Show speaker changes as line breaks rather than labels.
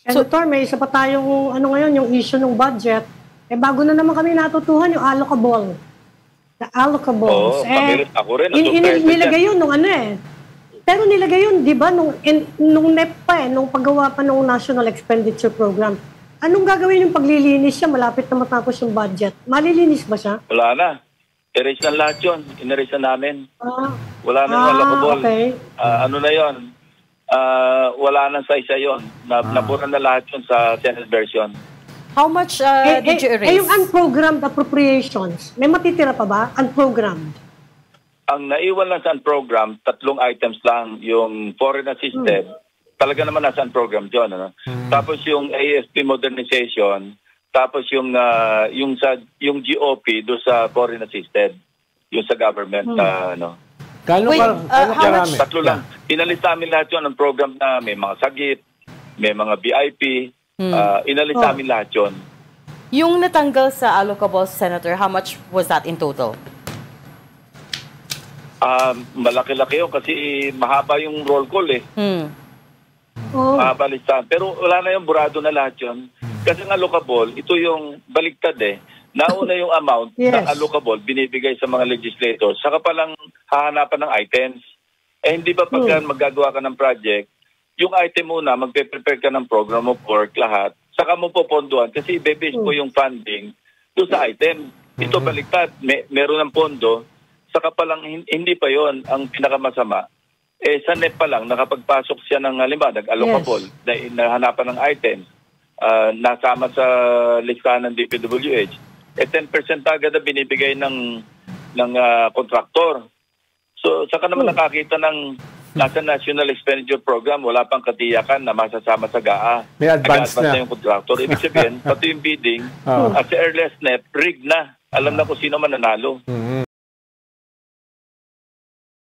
Senator, may isa pa tayong ano ngayon, yung issue ng budget. Bago na naman kami natutuhan yung allocable. The allocables.
Ako rin.
Nilagay yun nung ano Pero nilagay yun, di ba, nung NEP pa nung paggawa pa ng National Expenditure Program. Anong gagawin yung paglilinis siya? Malapit na matapos yung budget. Malilinis ba siya?
Wala na. Erase na lahat yun. Inerase na namin. Wala na yung allocable.
Okay.
Ano na yun? Wala na sa isa yun. Nabura na lahat yun sa Senate version.
How much did you erase?
Yung unprogrammed appropriations, may matitira pa ba? Unprogrammed?
Ang naiwan lang sa unprogrammed, 3 items lang. Yung foreign assisted, talaga naman nasa unprogrammed yun. Ano? Tapos yung AFP modernization, tapos yung GOP do sa foreign assisted, yung sa government.
Wait, how much?
3 lang. Inalis namin lahat yun ng program na may mga sagip, may mga VIP. Inalis namin lahat yun.
Yung natanggal sa allocable, Senator, how much was that in total?
Malaki-laki yun kasi mahaba yung roll call Mahaba listahan. Pero wala na yung burado na lahat yun. Kasi ang allocable, ito yung baliktad Nauna yung amount ng allocable binibigay sa mga legislators. Saka palang hahanapan ng items. Hindi ba pagka maggagawa ka ng project, yung item muna, magpe-prepare ka ng program of work, lahat. Saka mo popondohan kasi i-base mo yung funding doon sa item. Ito baliktad. Meron ng pondo. Saka palang hindi pa yon ang pinakamasama. Sa NEP pa lang, nakapagpasok siya ng nag-allocable, nahanapan ng items, nasama sa listahan ng DPWH. 10% agad na binibigay ng kontraktor. So, saka naman nakakita ng nasa National Expenditure Program, wala pang katiyakan na masasama sa GAA.
May advance na
yung kontraktor. Ibig sabihin, pati yung bidding, at sa earliest NEP, rigged na. Alam na kung sino man nanalo.